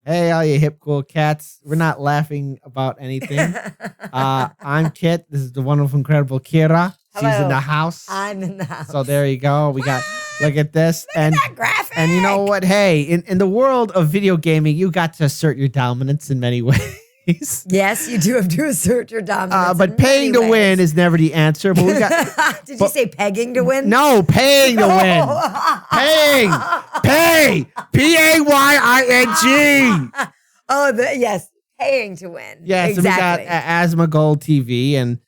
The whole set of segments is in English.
Hey, all you hip cool cats. We're not laughing about anything. I'm Kit. This is the wonderful, incredible Kira. Hello. She's in the house. I'm in the house. So there you go. We got, look at this. Look at that graphic. And you know what? Hey, in the world of video gaming, you got to assert your dominance in many ways. Yes, you do have to assert your dominance. But paying to win is never the answer. But we got. Did you say pegging to win? No, paying to win. Paying. Pay. P-A-Y-I-N-G. Oh, yes. Paying to win. Yes, exactly. And we got Asmongold TV, and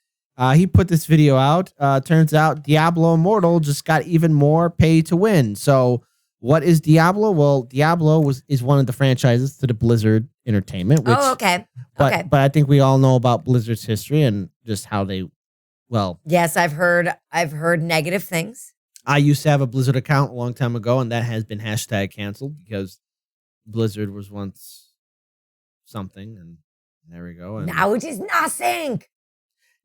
he put this video out. Turns out Diablo Immortal just got even more pay to win. So what is Diablo? Well, Diablo is one of the franchises to the Blizzard Entertainment. Which, okay. But I think we all know about Blizzard's history and just how they, well. Yes, I've heard negative things. I used to have a Blizzard account a long time ago, and that has been hashtag canceled because Blizzard was once something, and there we go. And now it is nothing.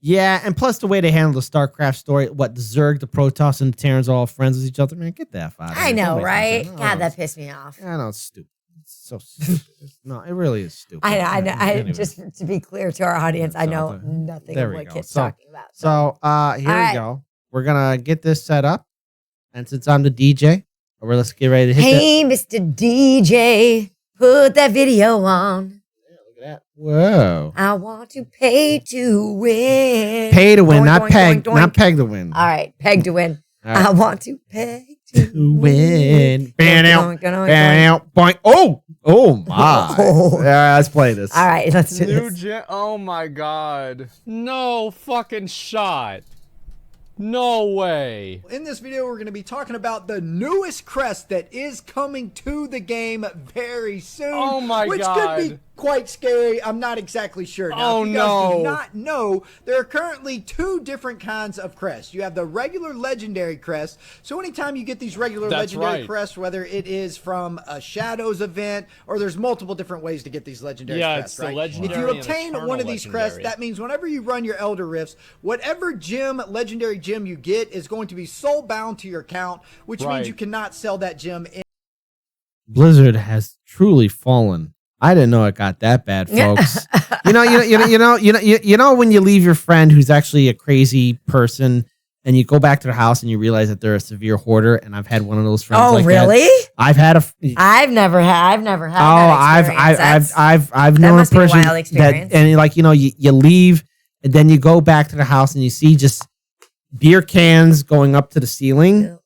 yeah, and plus the way they handle the StarCraft story, what the Zerg, the Protoss, and the Terrans are all friends with each other. Man, get that out of here. I know, Don't right? sense. God, that pissed me off. I know, it's stupid. It's so stupid. No, it really is stupid. I know. Anyways. Just to be clear to our audience, I know nothing there of we what go. Kit's So- talking about. So here we go. We're gonna get this set up, and since I'm the DJ, let's get ready to hit hey, Mr. DJ, put that video on. Look at that. Whoa. I want to pay to win. Pay to win, Doink, not doink, peg. doink, doink. Not peg to win. All right, peg to win. All right. I want to peg to To win. Ban out. Doink, doink, doink, Out. Boink. Oh my. Oh. Let's play this. All right, let's do this. Oh my god. No fucking shot. No way. In this video, we're going to be talking about the newest crest that is coming to the game very soon. Oh my which God. could be quite scary. I'm not exactly sure. Now, Oh if you guys do no. not know, there are currently two different kinds of crests. You have the regular legendary crest. So anytime you get these regular That's legendary right. crests, whether it is from a Shadows event or there's multiple different ways to get these legendary Yeah, crests, it's the right? legendary If you and obtain eternal one of these crests, legendary. that means whenever you run your Elder Rifts, whatever legendary gem you get is going to be soul bound to your account, which Right. means you cannot sell that gem in. Blizzard has truly fallen. I didn't know it got that bad, folks. you know when you leave your friend who's actually a crazy person, and you go back to their house and you realize that they're a severe hoarder. And I've had one of those friends. Oh, like really? That. I've had a. I've never had. I've known a must be a person wild experience. that, and like you leave, and then you go back to the house and you see just beer cans going up to the ceiling,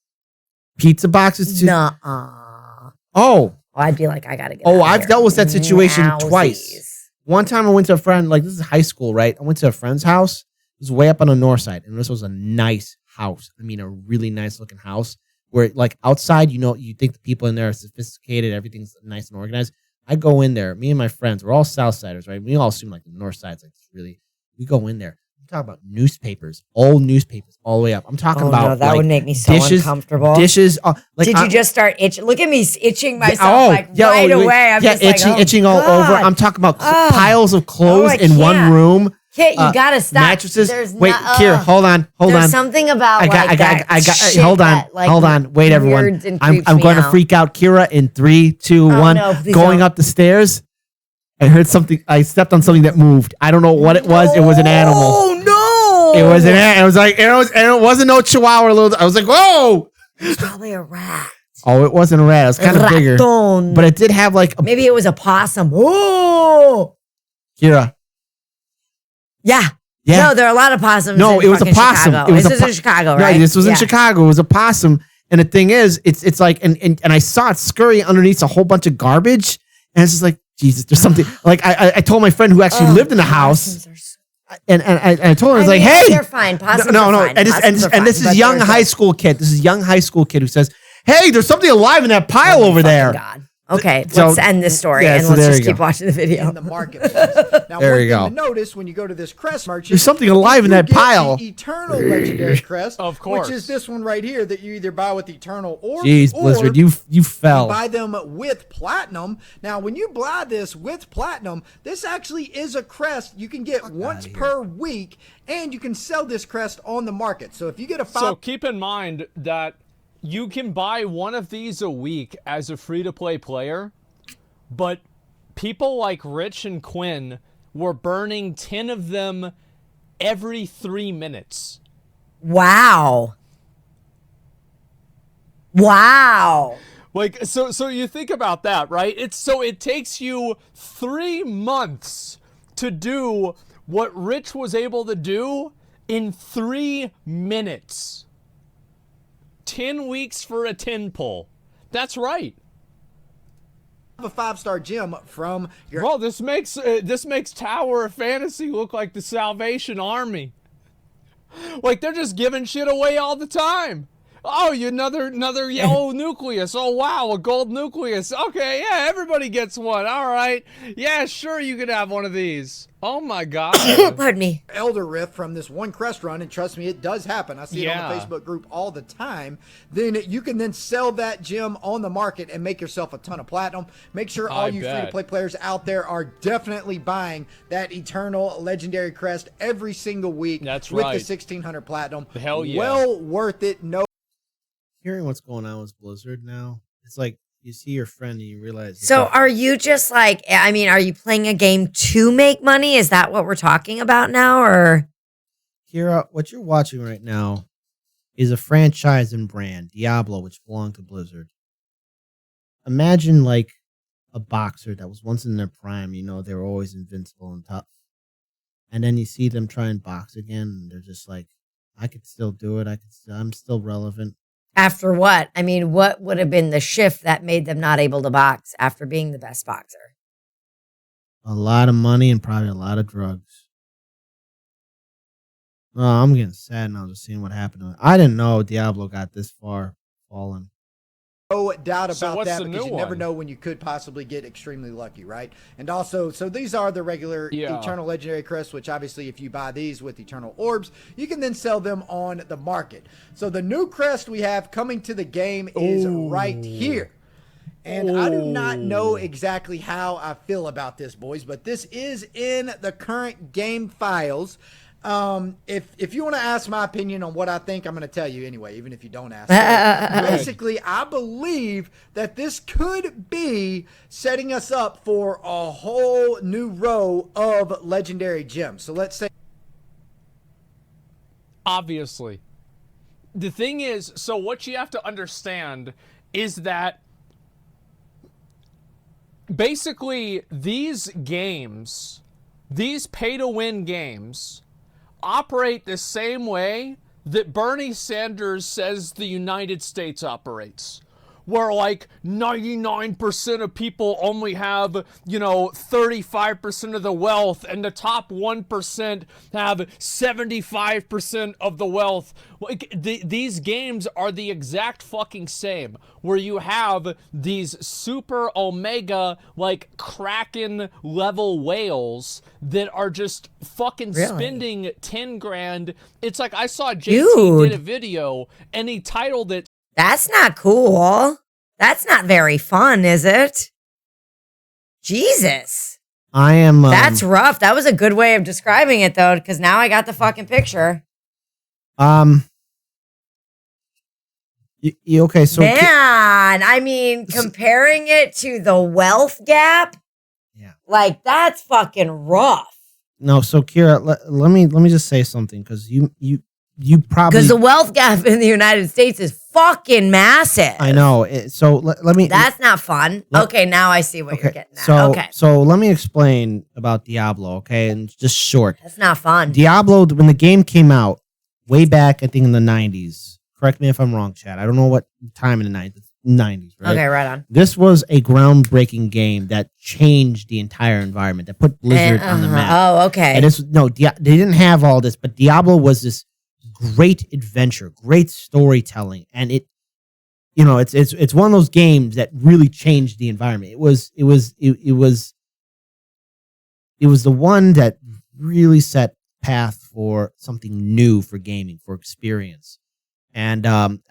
pizza boxes too. Nuh-uh. Oh. I'd be like, I gotta get. Oh, out of I've here. dealt with that situation Wowsies. twice. One time I went to a friend, like this is high school, right? I went to a friend's house. It was way up on the north side, and this was a nice house. I mean, a really nice looking house where, like, outside, you think the people in there are sophisticated, everything's nice and organized. I go in there, me and my friends, we're all Southsiders, right? We all assume like the north side's like really. We go in there. I'm talking about newspapers, old newspapers, all the way up. I'm talking about no, that like, would make me so dishes, uncomfortable. Dishes. Like, Did you just start itching? Look at me itching myself right away. I'm just itching all over. I'm talking about piles of clothes in one room. Kit, you gotta stop. Mattresses. There's Wait, Kira, hold on. There's something about hold on. Wait, everyone. I'm going to freak out. Kira, in 3, 2, 1. No, please going don't. up the stairs. I heard something. I stepped on something that moved. I don't know what it was. It was an animal. Oh no! It was an animal. It was like it wasn't no chihuahua. I was like, whoa! It's probably a rat. Oh, it wasn't a rat. It was kind of bigger, Raton. but it did have like Maybe it was a possum. Oh, Kira. yeah. Yeah. No, there are a lot of possums. No, in it was a fucking possum. Chicago. This is in Chicago, right? No, this was in Yeah. Chicago. It was a possum. And the thing is, it's like, and I saw it scurry underneath a whole bunch of garbage. And it's just like, Jesus, there's something. Like I told my friend who actually lived in the house, and I told her, I was like, hey, they're fine. Possums no, are fine. and this is young high school kid. This is young high school kid who says, hey, there's something alive in that pile over there. God. Okay, So- let's end this story yeah, and so let's there just you keep go. watching the video. In the marketplace. Now, There one you thing go. to notice when you go to this crest merchant, There's something alive in you that get pile. The Eternal legendary crest, Of course. which is this one right here that you either buy with Eternal or Jeez, Blizzard, you fell. buy them with platinum. Now, when you buy this with platinum, this actually is a crest you can get once per week, and you can sell this crest on the market. So if you get a So keep in mind that you can buy one of these a week as a free-to-play player, but people like Rich and Quinn were burning 10 of them every 3 minutes. Wow. Wow. Like, so you think about that, right? It takes you 3 months to do what Rich was able to do in 3 minutes. 10 weeks for a 10 pull. That's right. A 5-star gem from your. Bro, this makes Tower of Fantasy look like the Salvation Army. Like they're just giving shit away all the time. Oh, another yellow nucleus. Oh wow, a gold nucleus. Okay, yeah, everybody gets one. All right, yeah, sure, you could have one of these. Oh my god. Pardon me. Elder Rift from this one crest run, and trust me, it does happen. I see it on the Facebook group all the time. Then you can then sell that gem on the market and make yourself a ton of platinum. Make sure all you free-to-play players out there are definitely buying that Eternal Legendary crest every single week. That's with right. the 1600 platinum. Hell yeah. Well worth it. No. Hearing what's going on with Blizzard now, it's like you see your friend and you realize. So are you just like, I mean, are you playing a game to make money? Is that what we're talking about now? Or Kira, what you're watching right now is a franchise and brand, Diablo, which belonged to Blizzard. Imagine like a boxer that was once in their prime, you know, they were always invincible and tough. And then you see them try and box again, and they're just like, I could still do it. I'm still relevant. after what? I mean, what would have been the shift that made them not able to box after being the best boxer? A lot of money and probably a lot of drugs. Oh, I'm getting sad now just seeing what happened. I didn't know Diablo got this far fallen. No doubt about So what's that, the because new you never one? know when you could possibly get extremely lucky, right? And also, so these are the regular Eternal Legendary Crests, which obviously if you buy these with Eternal Orbs, you can then sell them on the market. So the new crest we have coming to the game is right here. And I do not know exactly how I feel about this, boys, but this is in the current game files. If you want to ask my opinion on what I think, I'm going to tell you anyway, even if you don't ask. Basically, I believe that this could be setting us up for a whole new row of legendary gems. So let's say. Obviously. The thing is, so what you have to understand is that basically these games, these pay-to-win games, operate the same way that Bernie Sanders says the United States operates. Where like 99% of people only have, 35% of the wealth and the top 1% have 75% of the wealth. Like these games are the exact fucking same, where you have these super omega like Kraken level whales that are just fucking spending 10 grand. It's like I saw JT did a video and he titled it, That's not cool. That's not very fun, is it? Jesus. I am. That's rough. That was a good way of describing it, though, because now I got the fucking picture. Okay, so man, I mean, comparing it to the wealth gap, like that's fucking rough. No, so Kira, let me just say something, because you probably, because the wealth gap in the United States is fucking massive. I know. So let me. That's not fun. Okay, now I see what you're getting at. So, okay, so let me explain about Diablo. Okay, and just short. That's not fun. Diablo, when the game came out, way back, I think in the 90s. Correct me if I'm wrong, Chad. I don't know what time in the 90s, right? Okay, right on. This was a groundbreaking game that changed the entire environment, that put Blizzard on the map. Oh, okay. And they didn't have all this, but Diablo was this great adventure, great storytelling, and it's one of those games that really changed the environment. It was the one that really set path for something new for gaming, for experience. And I'm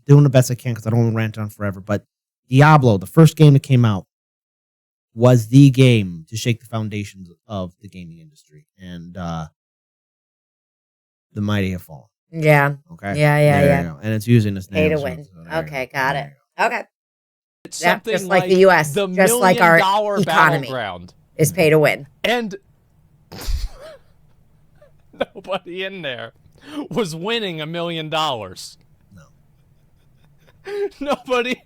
doing the best I can because I don't want to rant on forever. But Diablo, the first game that came out, was the game to shake the foundations of the gaming industry. And the mighty have fallen. Yeah. Okay. Yeah. And it's using this name. Pay to win. Okay, got it. Okay. It's something just like the U.S., the just like our economy battleground is pay to win. and nobody in there was winning $1 million. No. Nobody.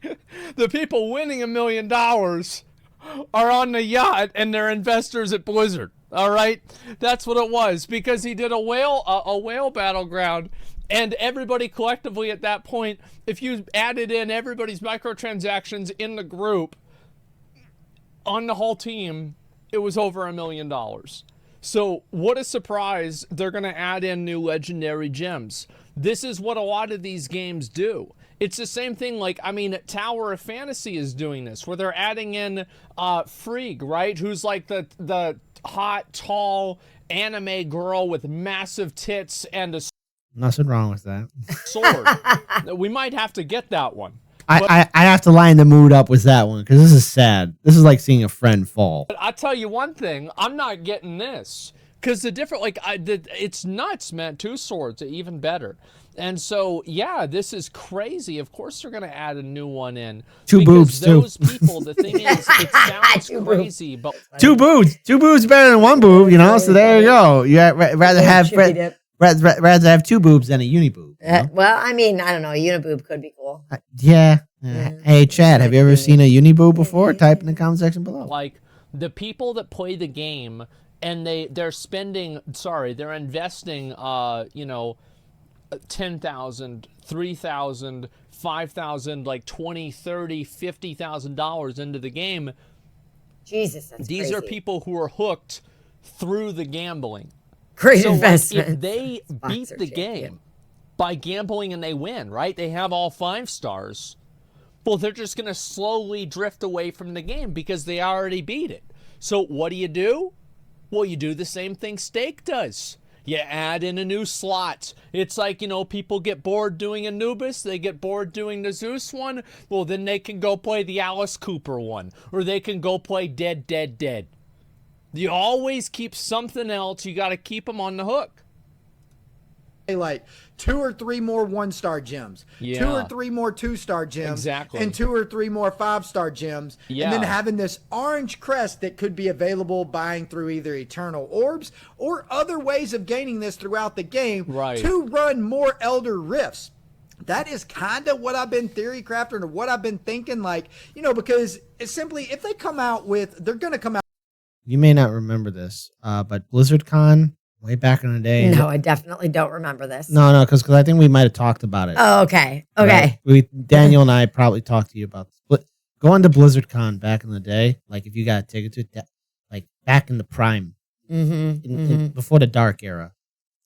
The people winning $1 million are on the yacht and they're investors at Blizzard. All right, that's what it was, because he did a whale battleground, and everybody collectively at that point, if you added in everybody's microtransactions in the group on the whole team, it was over $1 million. So what a surprise, they're going to add in new legendary gems. This is what a lot of these games do. It's the same thing, like, I mean, Tower of Fantasy is doing this, where they're adding in Frigg, right? Who's like the hot, tall anime girl with massive tits and a Nothing wrong with that. sword. We might have to get that one. I have to line the mood up with that one, because this is sad. This is like seeing a friend fall. But I'll tell you one thing, I'm not getting this. Because the different, like, it's nuts, man. 2 swords are even better. And so, yeah, this is crazy. Of course they're going to add a new one in. 2 boobs, too. Those people, the thing is, it sounds crazy, but... 2 boobs. 2 boobs better than 1 boob, you know? So there you go. You rather have 2 boobs than a uni boob. You know? Well, I mean, I don't know. A uniboob could be cool. Yeah. Hey, Chad, have you ever seen a uni boob before? Type in the comment section below. Like, the people that play the game, and they're investing, you know, 10,000, 3,000, 5,000, like 20, 30, $50,000 into the game. Jesus, that's These crazy. are people who are hooked through the gambling. Great so investment. Like, if they beat the game by gambling and they win, right? They have all 5 stars. Well, they're just going to slowly drift away from the game because they already beat it. So what do? Well, you do the same thing Stake does. You add in a new slot. It's like, you know, people get bored doing Anubis. They get bored doing the Zeus one. Well, then they can go play the Alice Cooper one. Or they can go play Dead, Dead, Dead. You always keep something else. You got to keep them on the hook. Like 2 or 3 more 1-star gems, 2 or 3 more 2-star gems, exactly, and 2 or 3 more 5-star gems, and then having this orange crest that could be available buying through either eternal orbs or other ways of gaining this throughout the game to run more Elder Rifts. That is kind of what I've been theory crafting, or what I've been thinking, like, you know, because it's simply, if they come out with, they're going to come out. You may not remember this, but BlizzardCon, way back in the day. No, I definitely don't remember this. No, because I think we might have talked about it. Oh, okay. Okay. Right? Daniel and I probably talked to you about this. But going to BlizzardCon back in the day, like if you got a ticket to it, like back in the prime, before the dark era.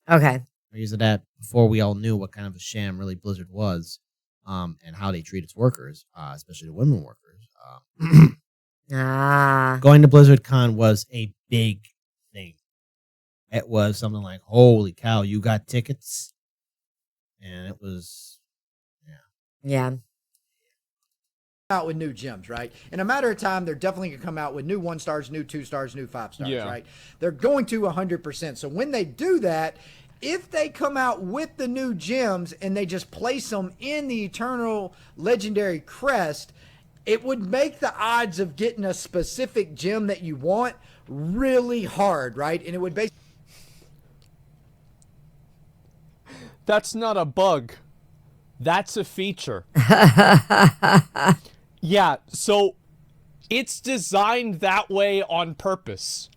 Okay. Or use of that before we all knew what kind of a sham really Blizzard was, and how they treat its workers, especially the women workers. Going to BlizzardCon was a big thing. It was something like, holy cow, you got tickets? And it was, yeah. Out with new gems, right? In a matter of time, they're definitely going to come out with new 1 stars, new 2 stars, new 5 stars, right? They're going to 100%. So when they do that, if they come out with the new gems and they just place them in the Eternal Legendary Crest, it would make the odds of getting a specific gem that you want really hard, right? And it would basically... That's not a bug. That's a feature. Yeah, so it's designed that way on purpose.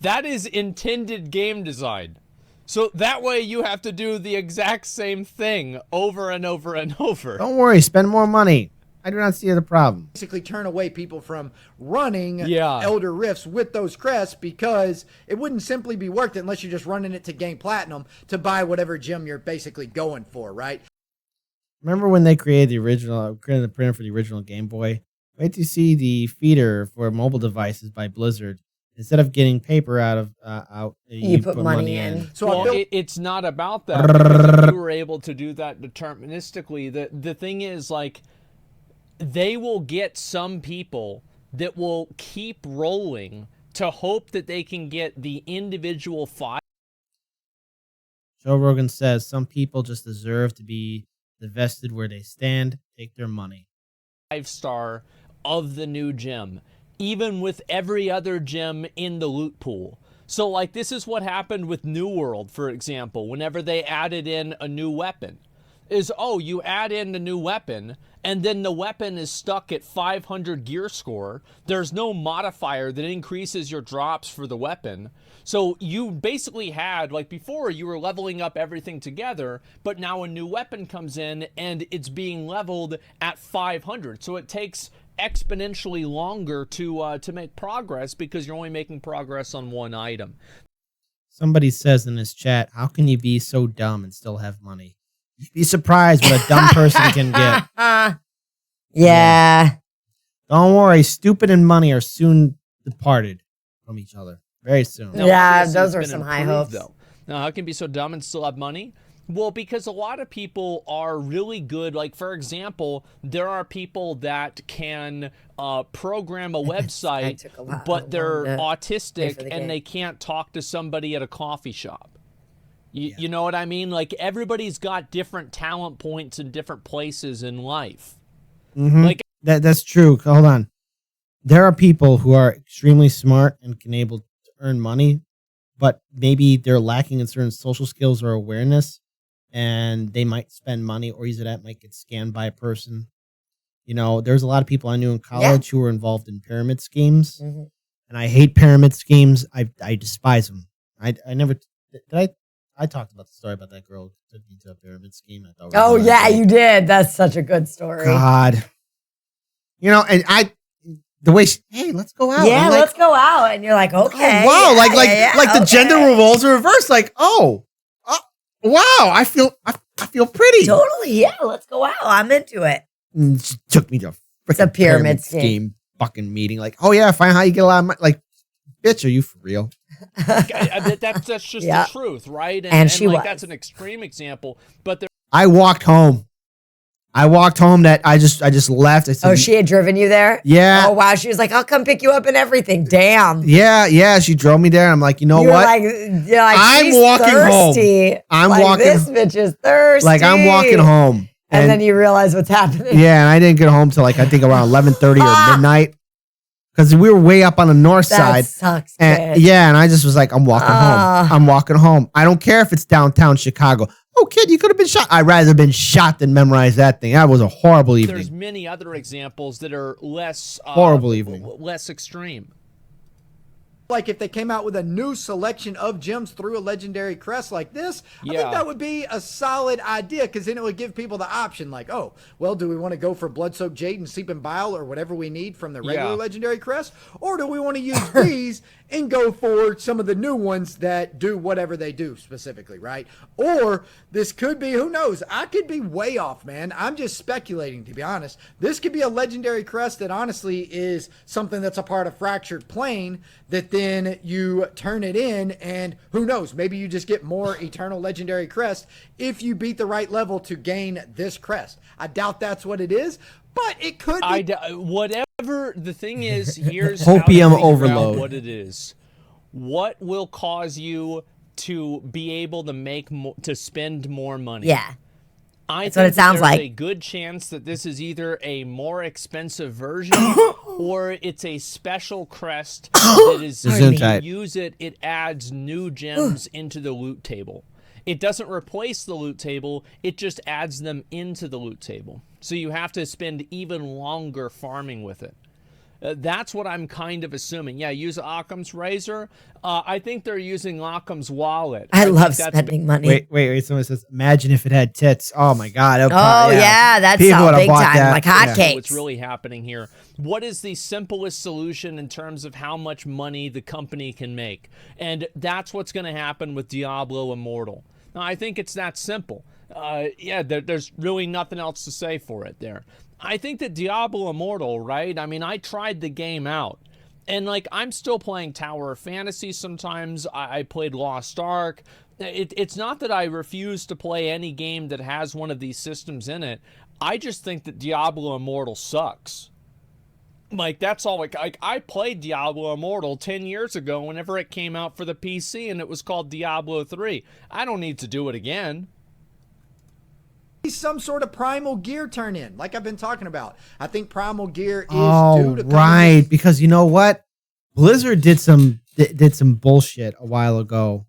That is intended game design. So that way you have to do the exact same thing over and over and over. Don't worry, spend more money. I do not see the problem. Basically turn away people from running Elder Rifts with those crests, because it wouldn't simply be worth it unless you're just running it to gain platinum to buy whatever gem you're basically going for, right? Remember when they created the printer for the original Game Boy? Wait to see the feeder for mobile devices by Blizzard. Instead of getting paper out of you put money in. So it's not about that. Because if you were able to do that deterministically, the thing is, like, they will get some people that will keep rolling to hope that they can get the individual file. Joe Rogan says some people just deserve to be divested where they stand. Take their money. 5-star of the new gem, even with every other gem in the loot pool. So like this is what happened with New World, for example, whenever they added in a new weapon. Is, oh, you add in the new weapon, and then the weapon is stuck at 500 gear score. There's no modifier that increases your drops for the weapon. So you basically had, like before, you were leveling up everything together, but now a new weapon comes in, and it's being leveled at 500. So it takes exponentially longer to make progress because you're only making progress on one item. Somebody says in this chat, how can you be so dumb and still have money? You'd be surprised what a dumb person can get. Yeah. Don't worry, stupid and money are soon departed from each other. Very soon. Now, yeah, those are some high hopes. Though. Now, how can you be so dumb and still have money? Well, because a lot of people are really good. Like, for example, there are people that can program a website, but they're autistic and they can't talk to somebody at a coffee shop. You know what I mean? Like, everybody's got different talent points in different places in life. Mm-hmm. Like that's true. Hold on. There are people who are extremely smart and can able to earn money, but maybe they're lacking in certain social skills or awareness, and they might spend money, or either that might get scammed by a person. You know, there's a lot of people I knew in college who were involved in pyramid schemes, and I hate pyramid schemes. I despise them. I never did. I talked about the story about that girl who took me to a pyramid scheme. I thought. Oh yeah, you did. That's such a good story. God, you know, and the way hey, let's go out. Yeah, like, let's go out, and you're like, okay, oh, wow, like the gender roles are reversed. Like, wow, I feel pretty. Totally, yeah. Let's go out. I'm into it. And she took me to a pyramid scheme fucking meeting. Like, oh yeah, find how you get a lot of money. Like, bitch, are you for real? That's just the truth, right? And she like, was. That's an extreme example, but I walked home. That I just left. I said, oh, she had driven you there? Yeah. Oh wow, she was like, I'll come pick you up and everything. Damn. Yeah. She drove me there. I'm like, you know what? You're like, I'm walking thirsty. home. I'm like, walking. This bitch is thirsty. Like I'm walking home, and then you realize what's happening. Yeah, and I didn't get home till like I think around 11:30 or midnight. Because we were way up on the north side. Sucks, and, and I just was like, I'm walking home. I'm walking home. I don't care if it's downtown Chicago. Oh, kid, you could have been shot. I'd rather have been shot than memorize that thing. That was a horrible evening. There's many other examples that are less horrible evening, less extreme. Like if they came out with a new selection of gems through a legendary crest like this, I think that would be a solid idea, because then it would give people the option like, oh, well, do we want to go for Blood-Soaked Jade and Seeping Bile or whatever we need from the regular legendary crest? Or do we want to use these and go for some of the new ones that do whatever they do specifically, right? Or this could be, who knows? I could be way off, man. I'm just speculating, to be honest. This could be a legendary crest that honestly is something that's a part of Fractured Plane that then you turn it in, and who knows, maybe you just get more eternal legendary crest if you beat the right level to gain this crest. I doubt that's what it is, but it could be. Whatever the thing is, here's Hopium how to overload. Out what it is. What will cause you to be able to make to spend more money? Yeah. That's what it sounds like. There's a good chance that this is either a more expensive version or it's a special crest that is, when you use it, it adds new gems into the loot table. It doesn't replace the loot table, it just adds them into the loot table. So you have to spend even longer farming with it. That's what I'm kind of assuming. Yeah, use Occam's razor. I think they're using Occam's wallet. I love spending money. Wait. Someone says, imagine if it had tits. Oh, my God. That's all big time, that. Like hotcakes. What's really happening here? What is the simplest solution in terms of how much money the company can make? And that's what's going to happen with Diablo Immortal. Now, I think it's that simple. There's really nothing else to say for it there. I think that Diablo Immortal, right? I mean, I tried the game out. And, like, I'm still playing Tower of Fantasy sometimes. I played Lost Ark. It's not that I refuse to play any game that has one of these systems in it. I just think that Diablo Immortal sucks. Like, that's all. Like, I played Diablo Immortal 10 years ago whenever it came out for the PC, and it was called Diablo 3. I don't need to do it again. some sort of primal gear turn in, like I've been talking about. I think primal gear is due to come right, because you know what? Blizzard did some bullshit a while ago.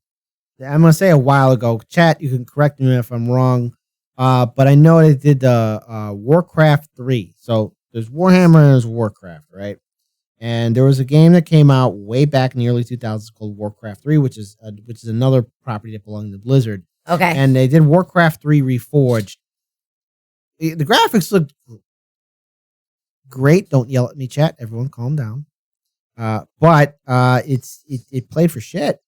I'm gonna say a while ago. Chat, you can correct me if I'm wrong. But I know they did Warcraft 3. So there's Warhammer and there's Warcraft, right? And there was a game that came out way back in the early 2000s called Warcraft 3, which is another property that belonged to Blizzard. Okay. And they did Warcraft 3 Reforged. The graphics looked great. Don't yell at me, chat. Everyone calm down. But it played for shit.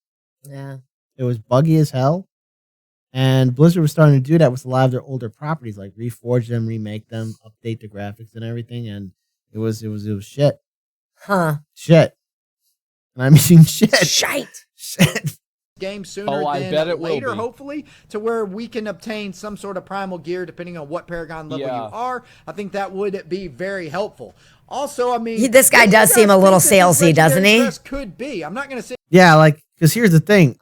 Yeah. It was buggy as hell. And Blizzard was starting to do that with a lot of their older properties, like reforge them, remake them, update the graphics and everything. And it was shit. Huh. Shit. And I mean shit. Shite. Game sooner I than bet it later, will be. hopefully, to where we can obtain some sort of primal gear depending on what Paragon level you are. I think that would be very helpful. Also, I mean, This guy does seem a little salesy, doesn't he? Could be. I'm not going to say. Yeah, like, because here's the thing.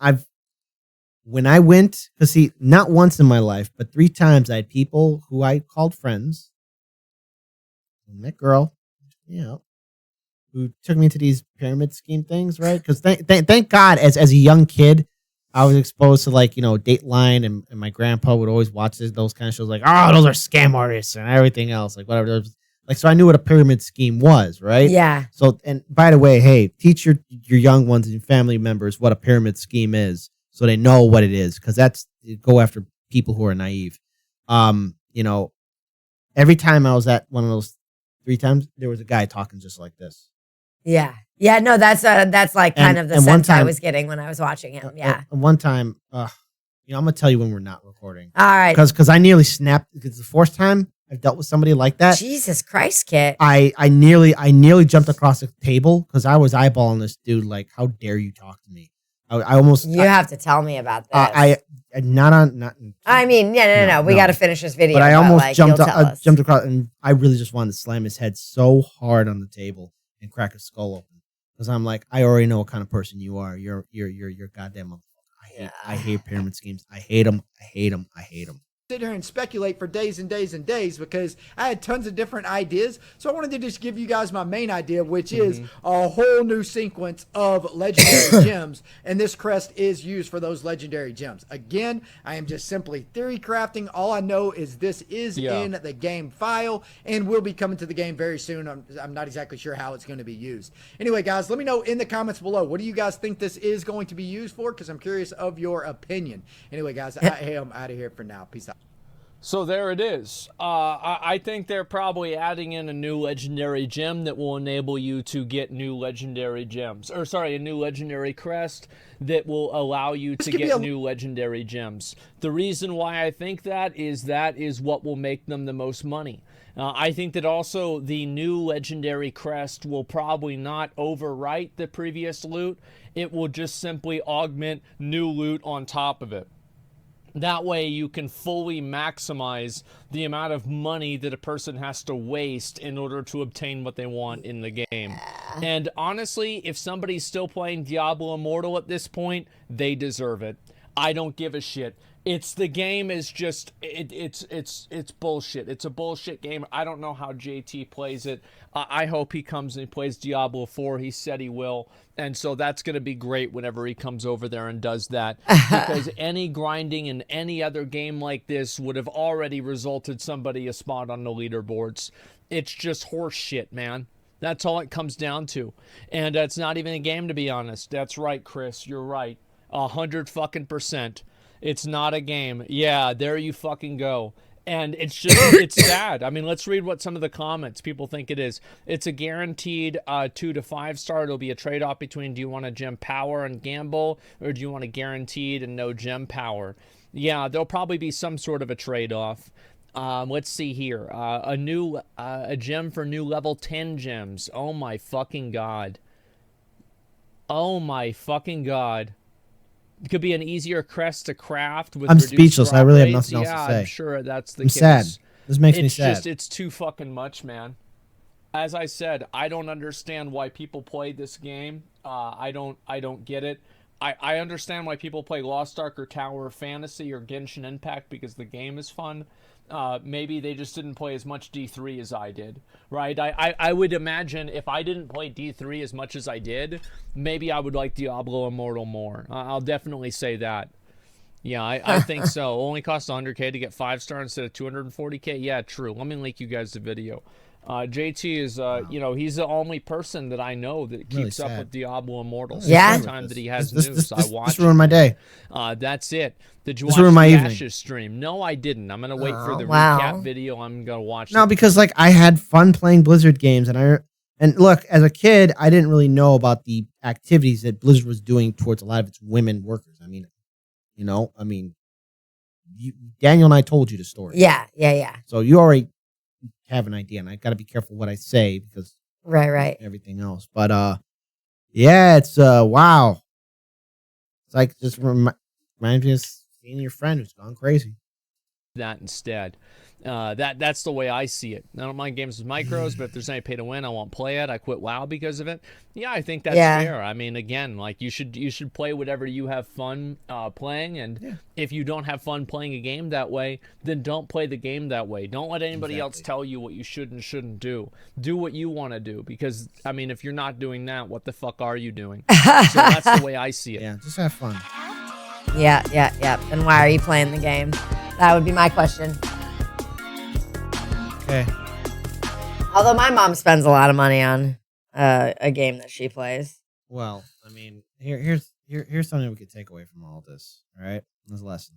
When I went, because see, not once in my life, but 3 times I had people who I called friends. And that girl, who took me to these pyramid scheme things, right? Because thank God, as a young kid, I was exposed to Dateline, and my grandpa would always watch those kind of shows, like, oh, those are scam artists and everything else, like whatever. Like, so I knew what a pyramid scheme was, right? Yeah. So, and by the way, hey, teach your young ones and family members what a pyramid scheme is, so they know what it is, because go after people who are naive. Every time I was at one of those 3 times, there was a guy talking just like this. Yeah. Yeah. No, that's like kind of the sense I was getting when I was watching him. Yeah. And one time, I'm gonna tell you when we're not recording. All right. Because I nearly snapped. Because the 4th time I've dealt with somebody like that. Jesus Christ, Kit. I nearly jumped across the table because I was eyeballing this dude like, how dare you talk to me? I almost. You have to tell me about this. Not. I mean, no. We got to finish this video. But I almost jumped across, and I really just wanted to slam his head so hard on the table and crack his skull open, because I'm like, I already know what kind of person you are. You're goddamn motherfucker. I hate pyramid schemes. I hate them. Sit here and speculate for days and days and days, because I had tons of different ideas. So I wanted to just give you guys my main idea, which is a whole new sequence of legendary gems, and this crest is used for those legendary gems. Again, I am just simply theory crafting. All I know is this is in the game file and will be coming to the game very soon. I'm not exactly sure how it's going to be used. Anyway, guys, let me know in the comments below, what do you guys think this is going to be used for, because I'm curious of your opinion. Anyway, guys, I am out of here for now. Peace out. So there it is. I think they're probably adding in a new legendary gem that will enable you to get new legendary gems. Or sorry, a new legendary crest that will allow you to get new legendary gems. The reason why I think that is what will make them the most money. I think that also the new legendary crest will probably not overwrite the previous loot. It will just simply augment new loot on top of it. That way you can fully maximize the amount of money that a person has to waste in order to obtain what they want in the game. And honestly, if somebody's still playing Diablo Immortal at this point, they deserve it. I don't give a shit. The game is just, it's bullshit. It's a bullshit game. I don't know how JT plays it. I hope he comes and plays Diablo 4. He said he will. And so that's going to be great whenever he comes over there and does that. Because any grinding in any other game like this would have already resulted somebody a spot on the leaderboards. It's just horse shit, man. That's all it comes down to. And it's not even a game, to be honest. That's right, Chris. You're right. 100%. It's not a game. Yeah, there you fucking go. And it's just, it's sad. I mean, let's read what some of the comments people think it is. It's a guaranteed 2 to 5 star. It'll be a trade-off between, do you want a gem power and gamble, or do you want a guaranteed and no gem power? Yeah, there'll probably be some sort of a trade-off. Let's see here. A gem for new level 10 gems. Oh my fucking god. Oh my fucking god. It could be an easier crest to craft with I'm speechless. I really have nothing else to say. I'm sure that's the case. sad. This makes me sad. It's too fucking much, man. As I said, I don't understand why people play this game. I don't get it. I understand why people play Lost Ark or Tower Fantasy or Genshin Impact because the game is fun. Maybe they just didn't play as much D3 as I did, right? I would imagine if I didn't play D3 as much as I did, maybe I would like Diablo Immortal more. I'll definitely say that. Yeah, I think so. Only costs 100K to get 5-star instead of 240K. Yeah, true. Let me link you guys the video. JT is, you know, he's the only person that I know that keeps up with Diablo Immortal. Yeah. Every time that he has news, I watch. This ruined my day. That's it. Did you This watch ruined my the evening. Ashes stream? No, I didn't. I'm gonna wait for the wow. recap video. I'm gonna watch. No, because like I had fun playing Blizzard games, and look, as a kid, I didn't really know about the activities that Blizzard was doing towards a lot of its women workers. I mean, you know, Daniel and I told you the story. Yeah. So you already have an idea, and I got to be careful what I say because right. everything else. But yeah, it's wow. It's like just reminds me of seeing your friend who's gone crazy. That instead. That's the way I see it. I don't mind games with micros, but if there's any pay to win, I won't play it. I quit WoW because of it. Yeah, I think that's fair. I mean, again, like you should play whatever you have fun playing, and if you don't have fun playing a game that way, then don't play the game that way. Don't let anybody else tell you what you should and shouldn't do. Do what you want to do, because I mean, if you're not doing that, what the fuck are you doing? So that's the way I see it. Yeah, just have fun. Yeah. Then why are you playing the game? That would be my question. Okay. Although my mom spends a lot of money on a game that she plays. Well, I mean, here's something we could take away from all this. All right, there's a lesson.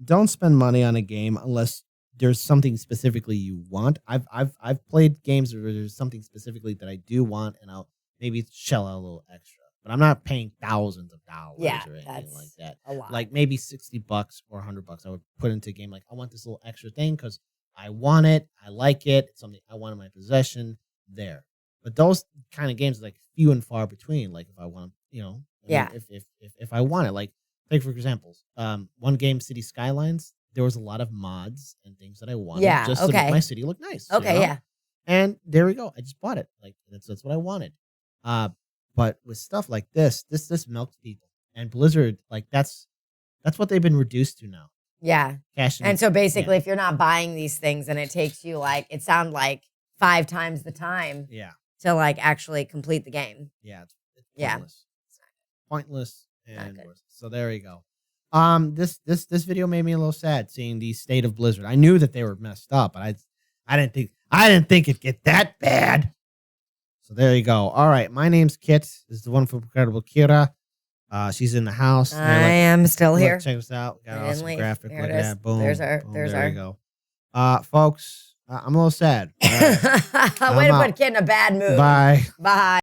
Don't spend money on a game unless there's something specifically you want. I've played games where there's something specifically that I do want, and I'll maybe shell out a little extra. But I'm not paying thousands of dollars or anything like that. A lot. Like maybe $60 or $100 I would put into a game. Like I want this little extra thing because I want it. I like it. It's something I want in my possession there. But those kind of games are like few and far between. Like if I want, you know, if I want it, like take for examples, one game, City Skylines, there was a lot of mods and things that I wanted just to make my city look nice. Okay, you know? And there we go. I just bought it. Like that's what I wanted. But with stuff like this milks people. And Blizzard, like that's what they've been reduced to now. Yeah. And so basically, if you're not buying these things, and it takes you like, it sounds like 5 times the time. Yeah. To like actually complete the game. Yeah. It's pointless. Yeah. Pointless and worthless. So there you go. This video made me a little sad seeing the state of Blizzard. I knew that they were messed up, but I didn't think it'd get that bad. So there you go. All right, my name's Kit. This is the wonderful, incredible Kira. She's in the house. I am still here. Check us out. Got an awesome graphic. There Look it at is. that. Boom. There you go. Folks, I'm a little sad. Way to put Kit in a bad mood. Bye. Bye.